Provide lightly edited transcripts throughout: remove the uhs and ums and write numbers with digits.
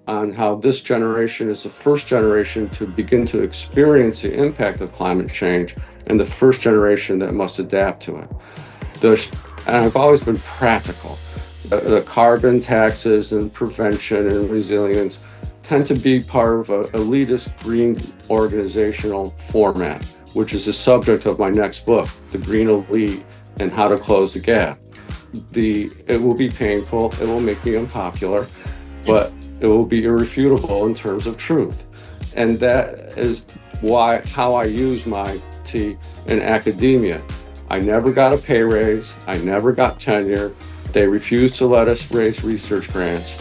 on how this generation is the first generation to begin to experience the impact of climate change and the first generation that must adapt to it. The, and I've always been practical. The carbon taxes and prevention and resilience tend to be part of an elitist green organizational format, which is the subject of my next book, The Green Elite and How to Close the Gap. It will be painful, it will make me unpopular, but it will be irrefutable in terms of truth. And that is how I use my T in academia. I never got a pay raise, I never got tenure. They refused to let us raise research grants,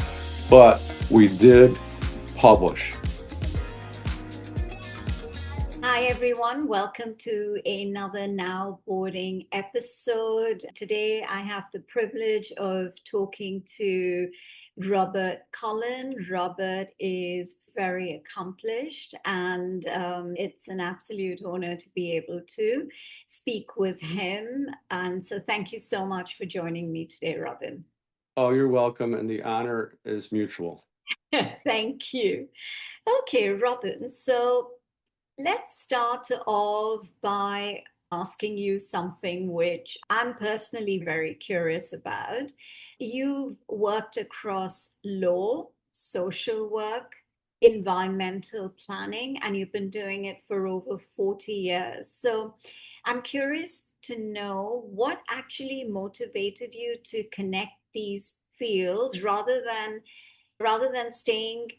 but we did publish. Hi, everyone. Welcome to another Now Boarding episode. Today, I have the privilege of talking to Robert Collin. Robert is very accomplished, and it's an absolute honor to be able to speak with him. And so, thank you so much for joining me today, Robin. Oh, you're welcome, and the honor is mutual. Thank you. Okay, Robin. So, let's start off by asking you something which I'm personally very curious about. You've worked across law, social work, environmental planning, and you've been doing it for over 40 years. So I'm curious to know what actually motivated you to connect these fields rather than staying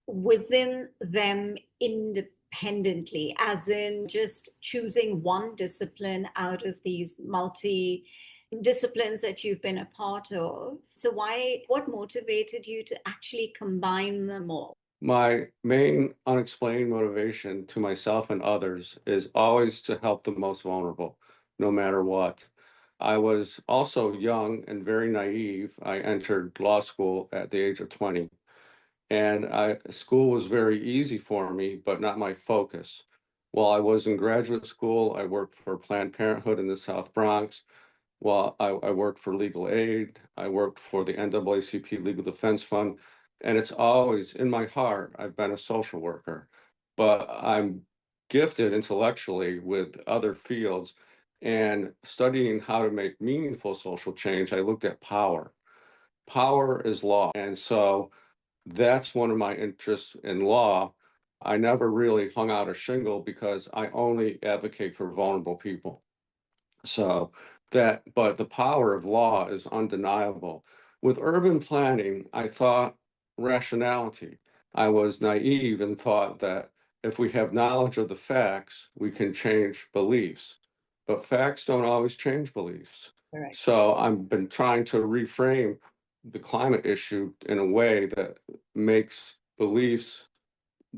within them independently, as in just choosing one discipline out of these multi disciplines that you've been a part of. So, what motivated you to actually combine them all? My main unexplained motivation to myself and others is always to help the most vulnerable, no matter what. I was also young and very naive. I entered law school at the age of 20. And school was very easy for me, but not my focus. While I was in graduate school, I worked for Planned Parenthood in the South Bronx. While I worked for legal aid, I worked for the NAACP Legal Defense Fund. And it's always in my heart, I've been a social worker, but I'm gifted intellectually with other fields. And studying how to make meaningful social change, I looked at power. Power is law. And so that's one of my interests in law. I never really hung out a shingle because I only advocate for vulnerable people. So but the power of law is undeniable. With urban planning, I thought rationality. I was naive and thought that if we have knowledge of the facts, we can change beliefs. But facts don't always change beliefs. Correct. So I've been trying to reframe the climate issue in a way that makes beliefs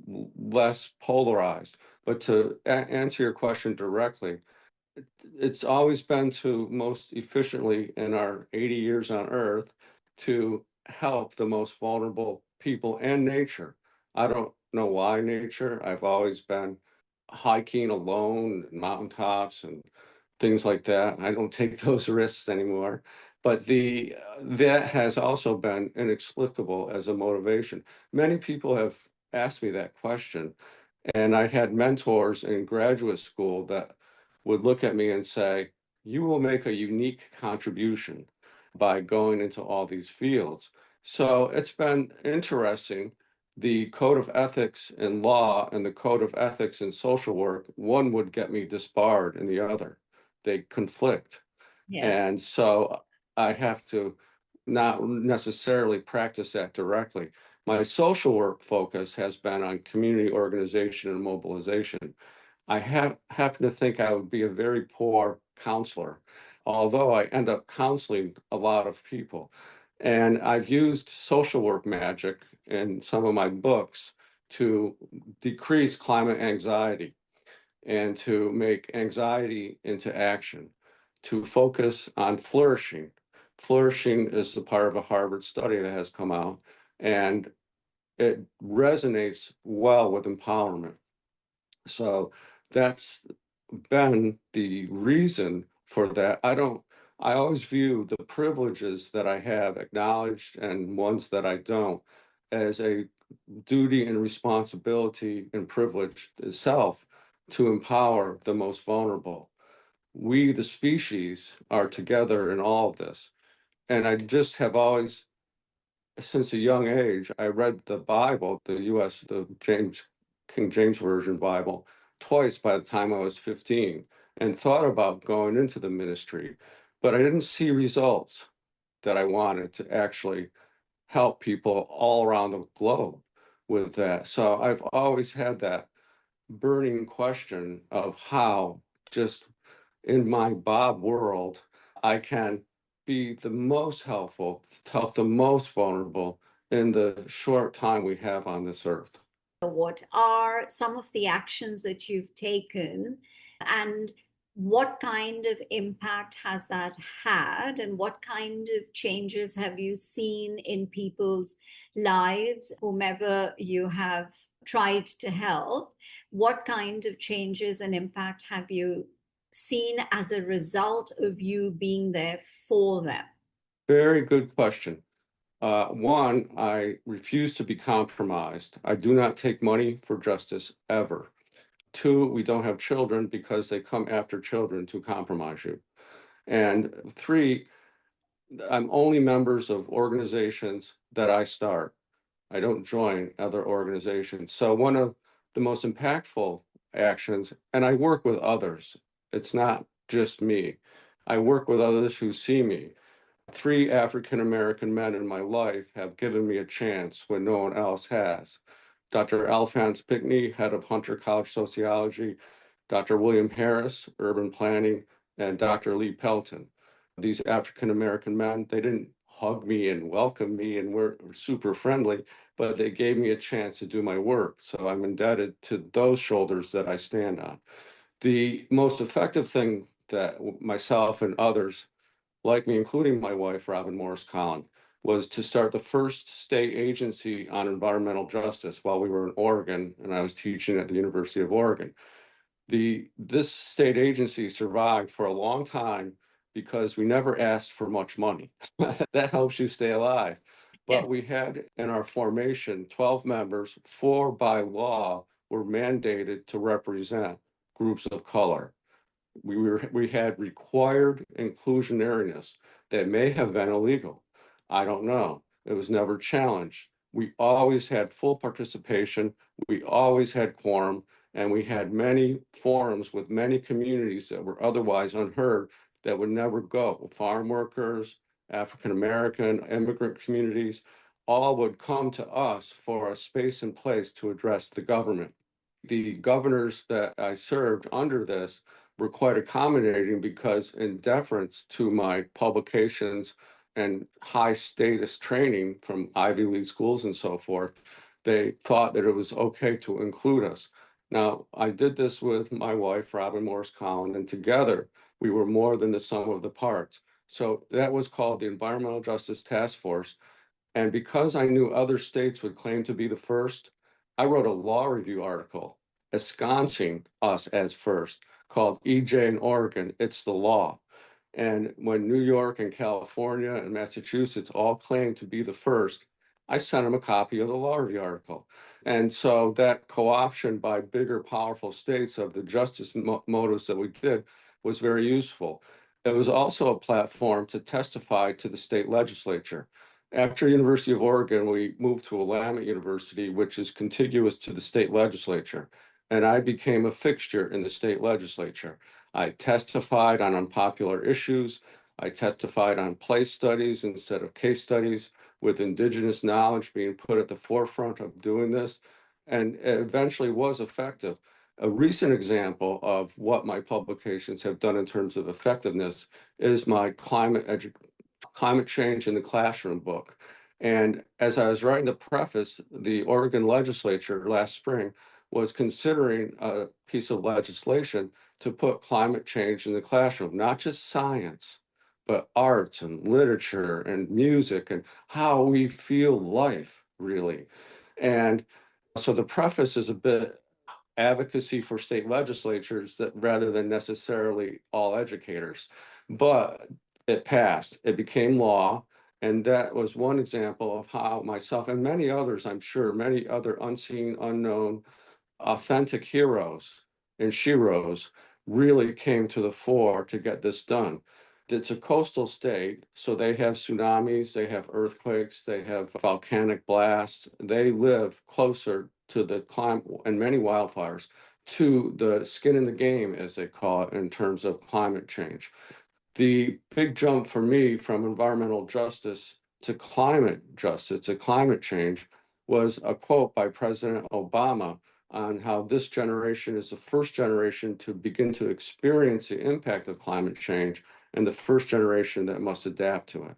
less polarized. But to answer your question directly, it's always been to most efficiently in our 80 years on Earth to help the most vulnerable people and nature. I don't know why nature. I've always been hiking alone, mountaintops and things like that. I don't take those risks anymore. But that has also been inexplicable as a motivation. Many people have asked me that question, and I had mentors in graduate school that would look at me and say, you will make a unique contribution by going into all these fields. So it's been interesting. The code of ethics in law and the code of ethics in social work, one would get me disbarred in the other. They conflict. Yeah. And so I have to not necessarily practice that directly. My social work focus has been on community organization and mobilization. I happen to think I would be a very poor counselor, although I end up counseling a lot of people. And I've used social work magic in some of my books to decrease climate anxiety and to make anxiety into action, to focus on flourishing. Flourishing is the part of a Harvard study that has come out, and it resonates well with empowerment. So that's been the reason for that. I always view the privileges that I have acknowledged and ones that I don't as a duty and responsibility and privilege itself to empower the most vulnerable. We, the species, are together in all of this. And I just have always, since a young age, I read the Bible, the King James Version Bible, twice by the time I was 15, and thought about going into the ministry, but I didn't see results that I wanted to actually help people all around the globe with that. So I've always had that burning question of how, just in my Bob world, I can be the most helpful, to help the most vulnerable in the short time we have on this earth. What are some of the actions that you've taken, and what kind of impact has that had, and what kind of changes have you seen in people's lives, whomever you have tried to help? What kind of changes and impact have you seen as a result of you being there for them? Very good question. One, I refuse to be compromised. I do not take money for justice ever. Two, we don't have children because they come after children to compromise you. And three, I'm only members of organizations that I start. I don't join other organizations. So one of the most impactful actions, and I work with others. It's not just me. I work with others who see me. Three African American men in my life have given me a chance when no one else has. Dr. Alphonse Pickney, head of Hunter College Sociology, Dr. William Harris, Urban Planning, and Dr. Lee Pelton. These African American men, they didn't hug me and welcome me and were super friendly, but they gave me a chance to do my work. So I'm indebted to those shoulders that I stand on. The most effective thing that myself and others like me, including my wife, Robin Morris Collin, was to start the first state agency on environmental justice while we were in Oregon, and I was teaching at the University of Oregon. This state agency survived for a long time because we never asked for much money. That helps you stay alive. Yeah. But we had in our formation 12 members, four by law were mandated to represent groups of color. We had required inclusionariness that may have been illegal. I don't know. It was never challenged. We always had full participation. We always had quorum, and we had many forums with many communities that were otherwise unheard that would never go. Farm workers, African American, immigrant communities, all would come to us for a space and place to address the government. The governors that I served under this were quite accommodating because, in deference to my publications and high status training from Ivy League schools and so forth, they thought that it was okay to include us. Now, I did this with my wife, Robin Morris Collin, and together we were more than the sum of the parts. So that was called the Environmental Justice Task Force. And because I knew other states would claim to be the first, I wrote a law review article ensconcing us as first called EJ in Oregon, It's the Law. And when New York and California and Massachusetts all claimed to be the first, I sent them a copy of the law review article. And so that co-option by bigger, powerful states of the justice motives that we did was very useful. It was also a platform to testify to the state legislature. After University of Oregon, we moved to Willamette University, which is contiguous to the state legislature, and I became a fixture in the state legislature. I testified on unpopular issues. I testified on place studies instead of case studies, with indigenous knowledge being put at the forefront of doing this, and it eventually was effective. A recent example of what my publications have done in terms of effectiveness is my climate change in the classroom book. And as I was writing the preface, the Oregon legislature last spring was considering a piece of legislation to put climate change in the classroom, not just science, but arts and literature and music and how we feel life, really. And so the preface is a bit advocacy for state legislatures that rather than necessarily all educators. But it passed, it became law. And that was one example of how myself and many others, I'm sure, many other unseen, unknown, authentic heroes and sheroes really came to the fore to get this done. It's a coastal state, so they have tsunamis, they have earthquakes, they have volcanic blasts. They live closer to the climate and many wildfires to the skin in the game, as they call it, in terms of climate change. The big jump for me from environmental justice to climate justice, to climate change, was a quote by President Obama on how this generation is the first generation to begin to experience the impact of climate change and the first generation that must adapt to it.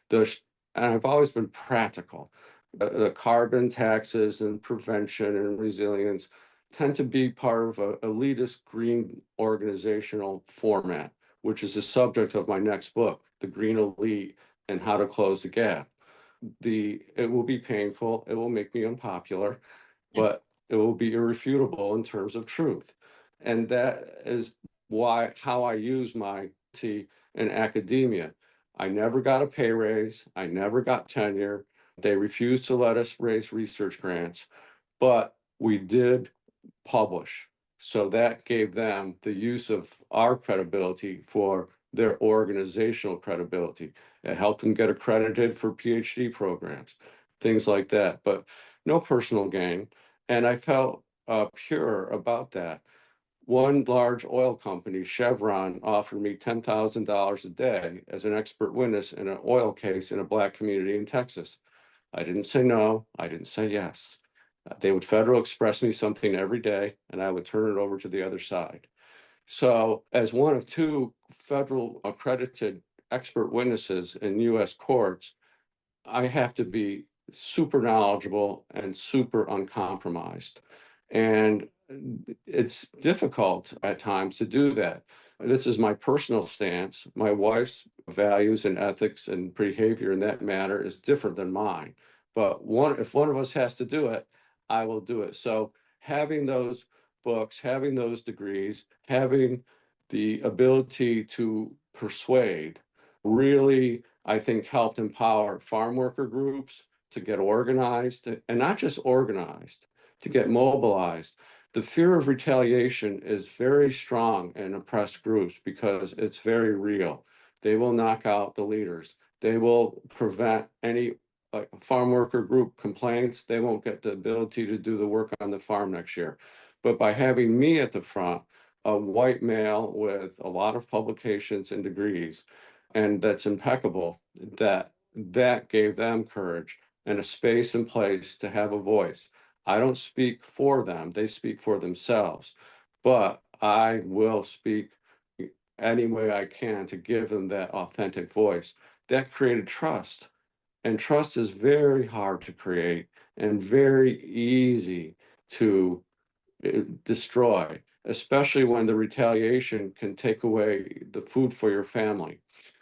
The, and I've always been practical. The carbon taxes and prevention and resilience tend to be part of an elitist green organizational format, which is the subject of my next book, The Green Elite and How to Close the Gap. It will be painful, it will make me unpopular, but it will be irrefutable in terms of truth. And that is how I use my T in academia. I never got a pay raise, I never got tenure. They refused to let us raise research grants, but we did publish. So that gave them the use of our credibility for their organizational credibility. It helped them get accredited for PhD programs, things like that, but no personal gain. And I felt pure about that. One large oil company, Chevron, offered me $10,000 a day as an expert witness in an oil case in a Black community in Texas. I didn't say no, I didn't say yes. They would Federal Express me something every day, and I would turn it over to the other side. So, as one of two federal accredited expert witnesses in US courts, I have to be super knowledgeable and super uncompromised. And it's difficult at times to do that. This is my personal stance. My wife's values and ethics and behavior in that matter is different than mine. But if one of us has to do it, I will do it. So having those books, having those degrees, having the ability to persuade really, I think, helped empower farm worker groups to get organized and not just organized, to get mobilized. The fear of retaliation is very strong in oppressed groups because it's very real. They will knock out the leaders. They will prevent any farm worker group complaints. They won't get the ability to do the work on the farm next year. But by having me at the front, a white male with a lot of publications and degrees, and that's impeccable, that gave them courage and a space and place to have a voice. I don't speak for them, they speak for themselves, but I will speak any way I can to give them that authentic voice. That created trust, and trust is very hard to create and very easy to destroy, especially when the retaliation can take away the food for your family.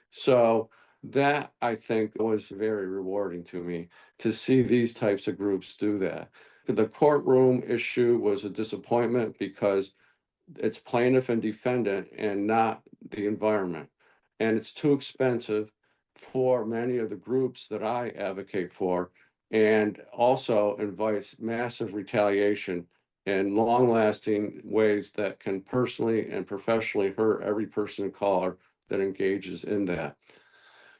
So that I think was very rewarding to me to see these types of groups do that. The courtroom issue was a disappointment because it's plaintiff and defendant and not the environment. And it's too expensive for many of the groups that I advocate for, and also invites massive retaliation in long-lasting ways that can personally and professionally hurt every person of color that engages in that.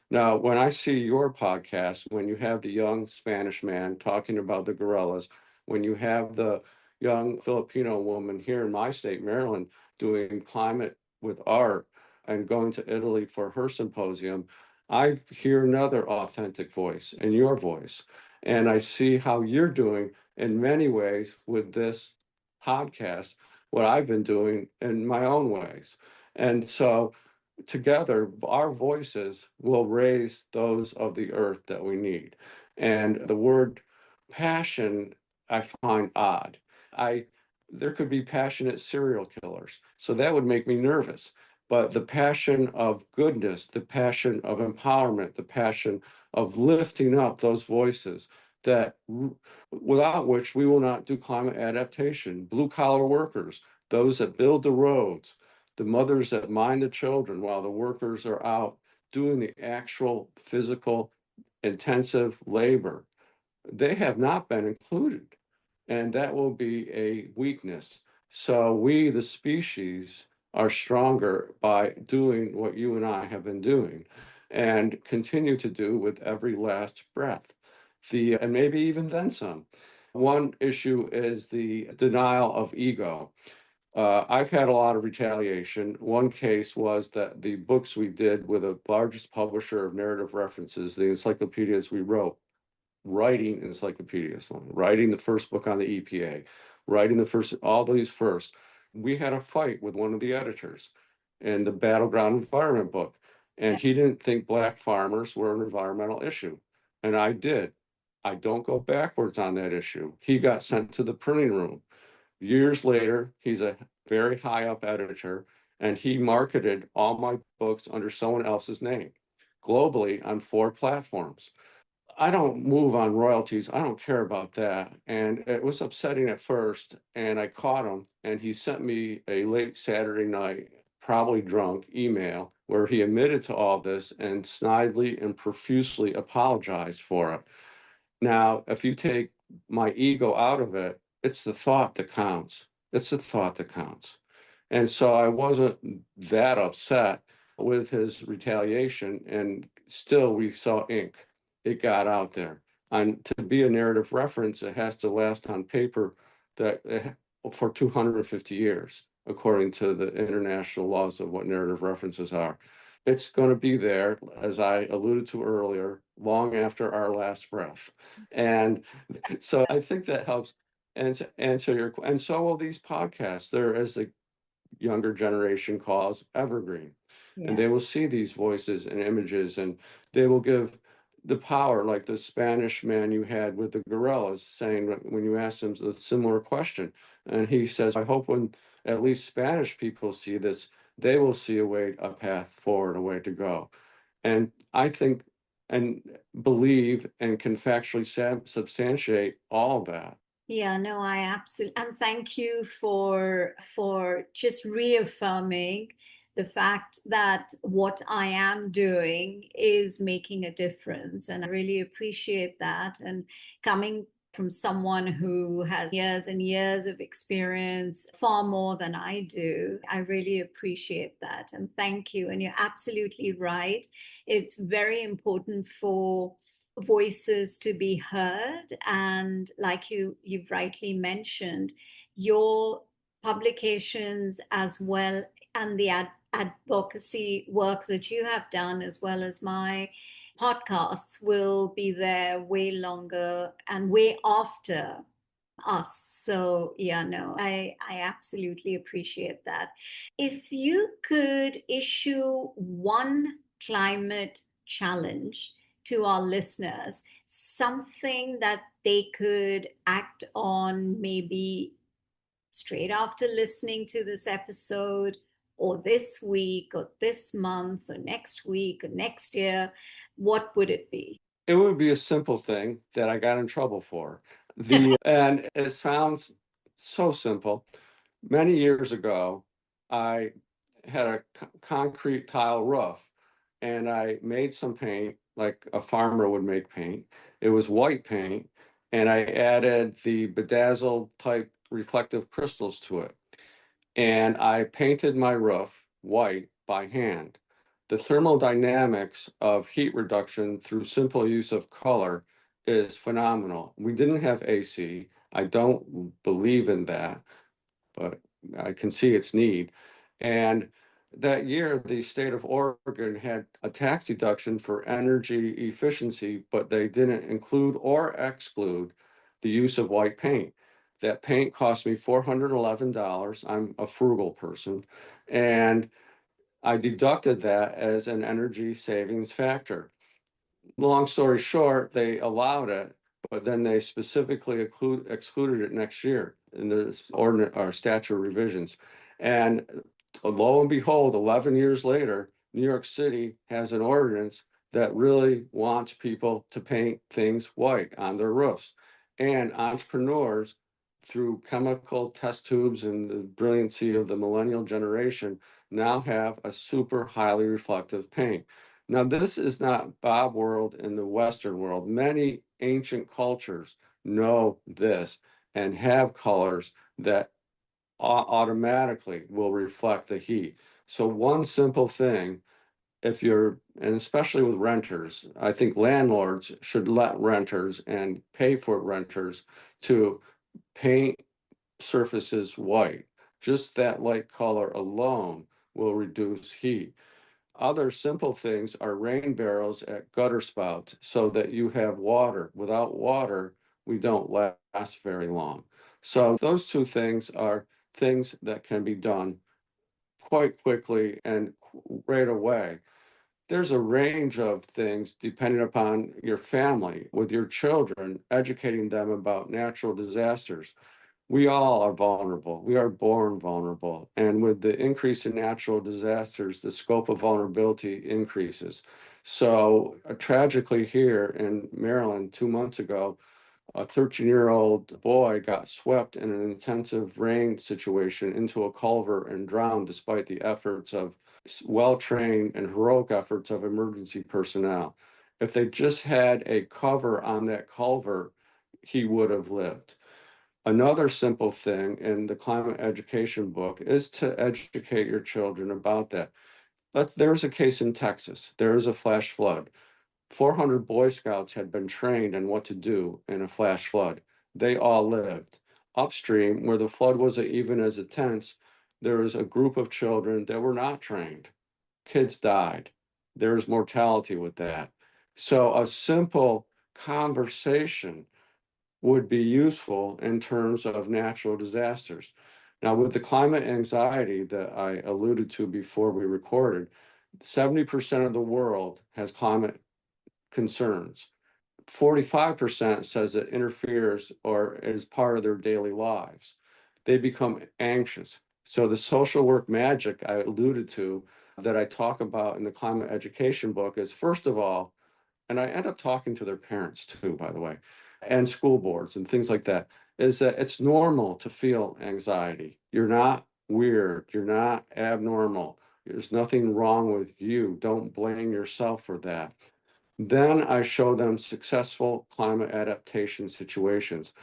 Now, when I see your podcast, when you have the young Spanish man talking about the gorillas, when you have the young Filipino woman here in my state, Maryland, doing climate with art and going to Italy for her symposium, I hear another authentic voice in your voice. And I see how you're doing in many ways with this podcast, what I've been doing in my own ways. And so together, our voices will raise those of the earth that we need. And the word passion, I find odd. I There could be passionate serial killers, so that would make me nervous. But the passion of goodness, the passion of empowerment, the passion of lifting up those voices that without which we will not do climate adaptation. Blue collar workers, those that build the roads, the mothers that mind the children while the workers are out doing the actual physical intensive labor, they have not been included. And that will be a weakness. So we, the species, are stronger by doing what you and I have been doing and continue to do with every last breath. And maybe even then some. One issue is the denial of ego. I've had a lot of retaliation. One case was that the books we did with the largest publisher of narrative references, the encyclopedias we wrote, writing encyclopedias, writing the first book on the EPA, writing all these first. We had a fight with one of the editors in the Battleground Environment book, and he didn't think Black farmers were an environmental issue, and I did. I don't go backwards on that issue. He got sent to the printing room. Years later, he's a very high up editor, and he marketed all my books under someone else's name globally on 4 platforms. I don't move on royalties. I don't care about that. And it was upsetting at first. And I caught him, and he sent me a late Saturday night, probably drunk, email where he admitted to all this and snidely and profusely apologized for it. Now, if you take my ego out of it, it's the thought that counts. It's the thought that counts. And so I wasn't that upset with his retaliation, and still we saw ink. It got out there. And to be a narrative reference, it has to last on paper that for 250 years, according to the international laws of what narrative references are. It's going to be there, as I alluded to earlier, long after our last breath. And so I think that helps answer and so will these podcasts. They're, as the younger generation calls, evergreen. And Yeah. they will see these voices and images, and they will give the power, like the Spanish man you had with the gorillas, saying when you asked him a similar question, and he says, I hope when at least Spanish people see this, they will see a path forward, a way to go. And I think and believe and can factually substantiate all that. Yeah, no, I absolutely, and thank you for just reaffirming the fact that what I am doing is making a difference, and I really appreciate that. And coming from someone who has years and years of experience, far more than I do, I really appreciate that. And thank you. And you're absolutely right. It's very important for voices to be heard, and like you've rightly mentioned, your publications as well, and the advocacy work that you have done, as well as my podcasts, will be there way longer and way after us. So yeah, no, I absolutely appreciate that. If you could issue one climate challenge to our listeners, something that they could act on, maybe straight after listening to this episode, or this week, or this month, or next week, or next year, what would it be? It would be a simple thing that I got in trouble for. And it sounds so simple. Many years ago, I had a concrete tile roof, and I made some paint like a farmer would make paint. It was white paint, and I added the bedazzled type reflective crystals to it. And I painted my roof white by hand. The thermodynamics of heat reduction through simple use of color is phenomenal. We didn't have AC. I don't believe in that, but I can see its need. And that year, the state of Oregon had a tax deduction for energy efficiency, but they didn't include or exclude the use of white paint. That paint cost me $411. I'm a frugal person. And I deducted that as an energy savings factor. Long story short, they allowed it, but then they specifically excluded it next year in the ordinance or statute revisions. And lo and behold, 11 years later, New York City has an ordinance that really wants people to paint things white on their roofs. And entrepreneurs, through chemical test tubes and the brilliancy of the millennial generation, now have a super highly reflective paint. Now, this is not Bob world in the Western world. Many ancient cultures know this and have colors that automatically will reflect the heat. So one simple thing, if you're, and especially with renters, I think landlords should let renters and pay for renters to paint surfaces white. Just that light color alone will reduce heat. Other simple things are rain barrels at gutter spouts so that you have water. Without water, we don't last very long. So those two things are things that can be done quite quickly and right away. There's a range of things depending upon your family, with your children, educating them about natural disasters. We all are vulnerable. We are born vulnerable. And with the increase in natural disasters, the scope of vulnerability increases. So, tragically, here in Maryland, 2 months ago, a 13-year-old boy got swept in an intensive rain situation into a culvert and drowned despite the efforts of well-trained and heroic efforts of emergency personnel. If they just had a cover on that culvert, he would have lived. Another simple thing in the climate education book is to educate your children about that. There's a case in Texas. There is a flash flood. 400 Boy Scouts had been trained in what to do in a flash flood. They all lived. Upstream, where the flood wasn't even as intense, there was a group of children that were not trained. Kids died. There was mortality with that. So a simple conversation would be useful in terms of natural disasters. Now, with the climate anxiety that I alluded to before we recorded, 70% of the world has climate concerns. 45% says it interferes or is part of their daily lives. They become anxious. So the social work magic I alluded to that I talk about in the climate education book is, first of all, and I end up talking to their parents too, by the way, and school boards and things like that, is that it's normal to feel anxiety. You're not weird. You're not abnormal. There's nothing wrong with you. Don't blame yourself for that. Then I show them successful climate adaptation situations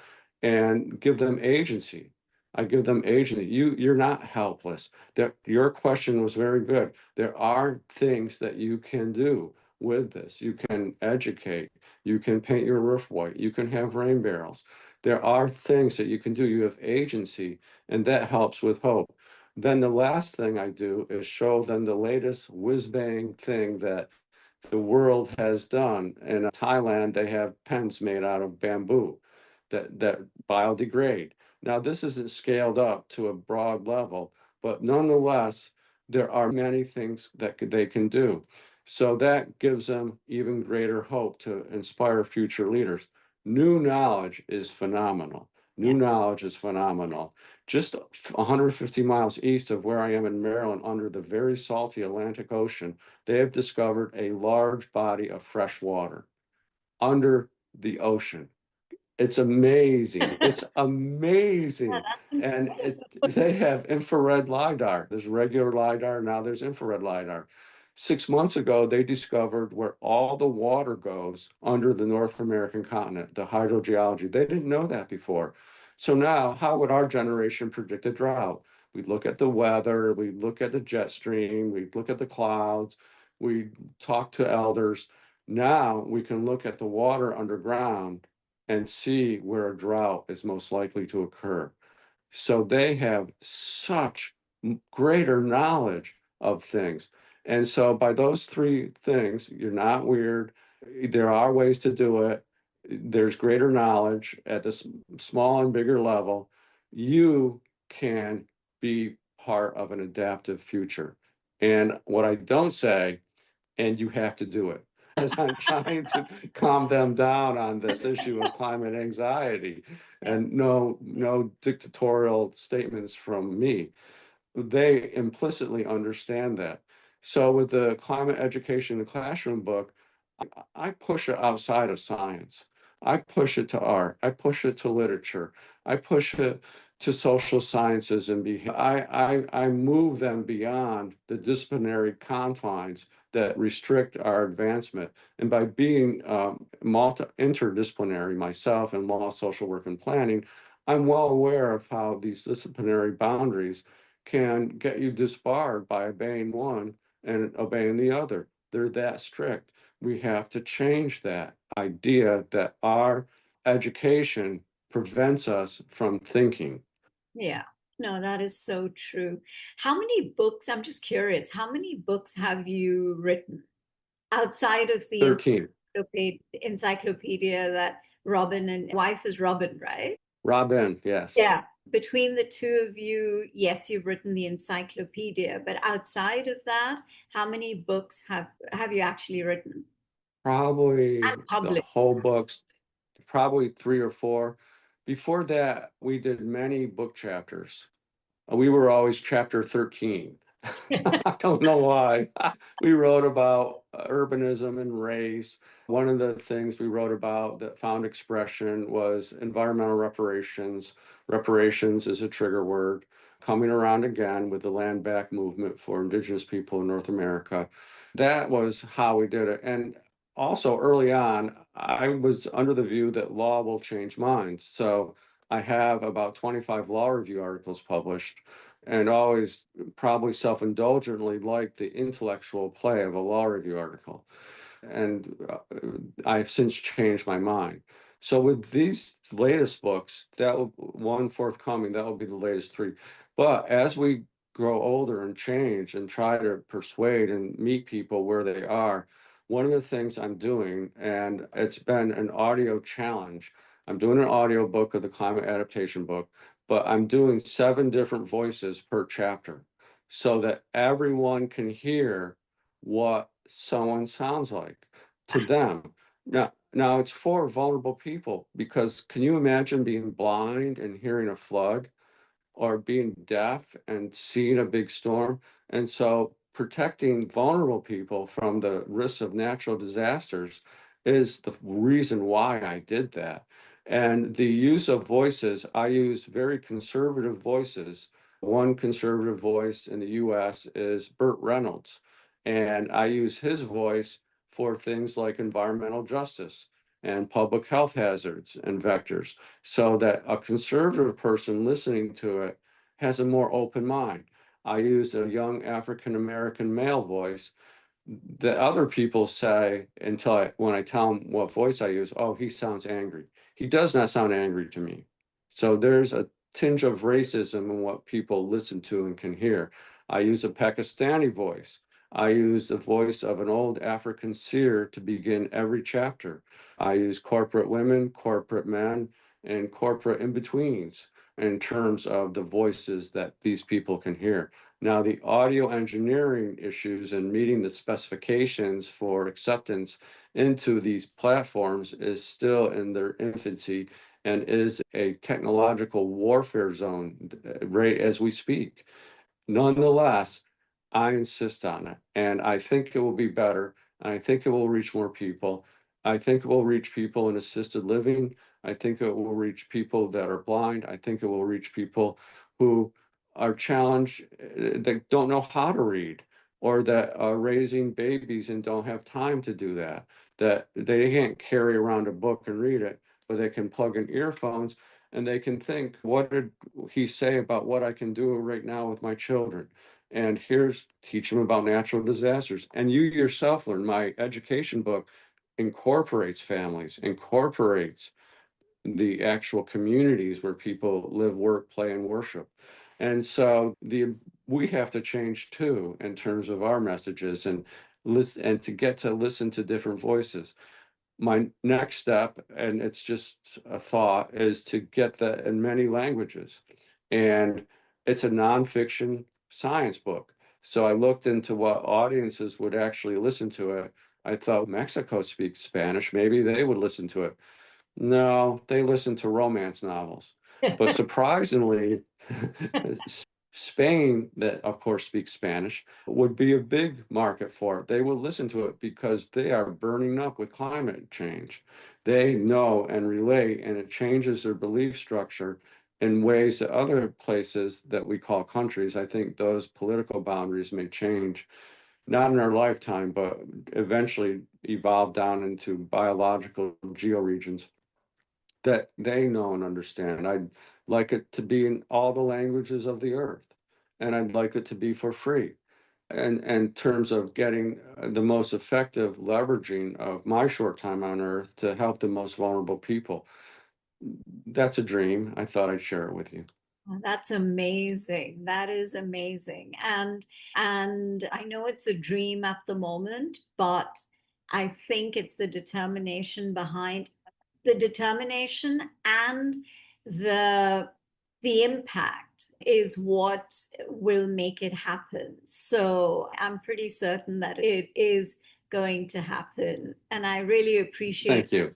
and give them agency. I give them agency. You're not helpless. That your question was very good. There are things that you can do with this. You can educate. You can paint your roof white. You can have rain barrels. There are things that you can do. You have agency, and that helps with hope. Then the last thing I do is show them the latest whiz bang thing that the world has done. In Thailand, they have pens made out of bamboo that biodegrade. Now, this isn't scaled up to a broad level, but nonetheless, there are many things that they can do. So that gives them even greater hope to inspire future leaders. New knowledge is phenomenal. New Yeah. knowledge is phenomenal. Just 150 miles east of where I am in Maryland, under the very salty Atlantic Ocean, they have discovered a large body of fresh water under the ocean. It's amazing. It's Yeah, amazing. that's And incredible. they have infrared LIDAR. There's regular LIDAR, now there's infrared LIDAR. 6 months ago, they discovered where all the water goes under the North American continent, the hydrogeology. They didn't know that before. So now, how would our generation predict a drought? We'd look at the weather, we'd look at the jet stream, we'd look at the clouds, we'd talk to elders. Now we can look at the water underground and see where a drought is most likely to occur. So they have such greater knowledge of things. And so by those three things, you're not weird. There are ways to do it. There's greater knowledge at the small and bigger level. You can be part of an adaptive future. And what I don't say, and you have to do it. As I'm trying to calm them down on this issue of climate anxiety, Yeah. and no dictatorial statements from me. They implicitly understand that. So with the climate education in the classroom book, I push it outside of science. I push it to art. I push it to literature. I push it to social sciences and behavior. I move them beyond the disciplinary confines that restrict our advancement. And by being interdisciplinary myself in law, social work, and planning, I'm well aware of how these disciplinary boundaries can get you disbarred by obeying one and obeying the other. They're that strict. We have to change that idea that our education prevents us from thinking. Yeah. No, that is so true. How many books, I'm just curious, how many books have you written outside of the 13. encyclopedia that Robin and wife is Robin, right? Robin, yes. Yeah. Between the two of you, yes, you've written the encyclopedia, but outside of that, how many books have you actually written and Probably the published? whole books, probably three or four. Before that, we did many book chapters. We were always chapter 13. I don't know why. We wrote about urbanism and race. One of the things we wrote about that found expression was environmental reparations. Reparations is a trigger word, coming around again with the land back movement for Indigenous people in North America. That was how we did it. And also early on, I was under the view that law will change minds. So I have about 25 law review articles published and always probably self-indulgently like the intellectual play of a law review article. And I've since changed my mind. So with these latest books, that will one forthcoming, that will be the latest three. But as we grow older and change and try to persuade and meet people where they are, one of the things I'm doing, and it's been an audio challenge, I'm doing an audio book of the climate adaptation book, but I'm doing 7 different voices per chapter so that everyone can hear what someone sounds like to them. Now it's for vulnerable people because can you imagine being blind and hearing a flood? Or being deaf and seeing a big storm. And so protecting vulnerable people from the risks of natural disasters is the reason why I did that. And the use of voices, I use very conservative voices. One conservative voice in the US is Burt Reynolds. And I use his voice for things like environmental justice and public health hazards and vectors so that a conservative person listening to it has a more open mind. I use a young African American male voice that other people say when I tell them what voice I use, oh, he sounds angry. He does not sound angry to me. So there's a tinge of racism in what people listen to and can hear. I use a Pakistani voice. I use the voice of an old African seer to begin every chapter. I use corporate women, corporate men, and corporate in-betweens in terms of the voices that these people can hear. Now, the audio engineering issues and meeting the specifications for acceptance into these platforms is still in their infancy and is a technological warfare zone right as we speak. Nonetheless, I insist on it, and I think it will be better. And I think it will reach more people. I think it will reach people in assisted living. I think it will reach people that are blind. I think it will reach people who are challenged that don't know how to read or that are raising babies and don't have time to do that. That they can't carry around a book and read it, but they can plug in earphones and they can think, what did he say about what I can do right now with my children? And here's teach them about natural disasters. And you yourself learn my education book incorporates families, incorporates the actual communities where people live, work, play, and worship. And so we have to change too in terms of our messages and listen and to get to listen to different voices. My next step, and it's just a thought, is to get that in many languages. And it's a nonfiction science book. So I looked into what audiences would actually listen to it. I thought Mexico speaks Spanish, maybe they would listen to it. No, they listen to romance novels. But surprisingly, Spain, that of course speaks Spanish, would be a big market for it. They will listen to it because they are burning up with climate change. They know and relate, and it changes their belief structure in ways that other places that we call countries, I think those political boundaries may change not in our lifetime, but eventually evolve down into biological georegions that they know and understand. I'd like it to be in all the languages of the earth, and I'd like it to be for free. And in terms of getting the most effective leveraging of my short time on earth to help the most vulnerable people, that's a dream. I thought I'd share it with you. Oh, that's amazing. That is amazing. And I know it's a dream at the moment, but I think it's the determination behind the determination and the the impact is what will make it happen. So I'm pretty certain that it is going to happen. And I really appreciate Thank you.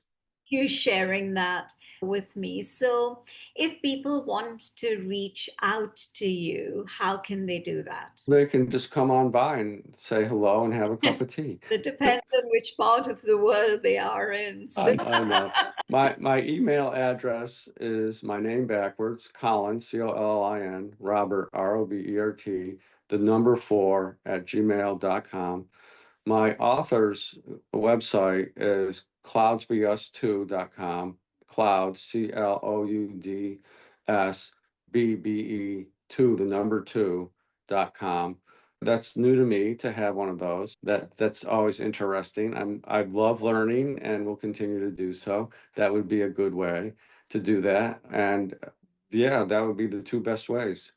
you sharing that with me. So, if people want to reach out to you, how can they do that? They can just come on by and say hello and have a cup of tea. It depends on which part of the world they are in. So, I know. My email address is my name backwards, Collin, Collin, Robert, Robert, the number 4 at gmail.com. My author's website is cloudsbus2.com, clouds, CLOUDSBBE2, the number 2.com. That's new to me to have one of those. That's always interesting. I love learning and will continue to do so. That would be a good way to do that. And yeah, that would be the two best ways.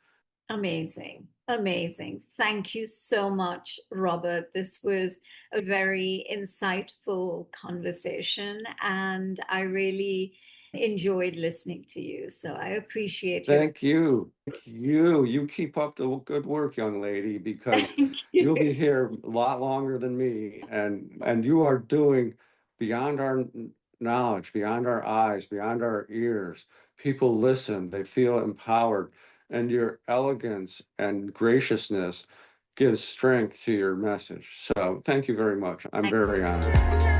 amazing. Amazing. Thank you so much, Robert. This was a very insightful conversation, and I really enjoyed listening to you. So, I appreciate your Thank you. Thank you. You keep up the good work, young lady, because thank you'll you. be here a lot longer than me, and you are doing beyond our knowledge, beyond our eyes, beyond our ears. People listen, they feel empowered, and your elegance and graciousness gives strength to your message. So thank you very much. I'm very honored.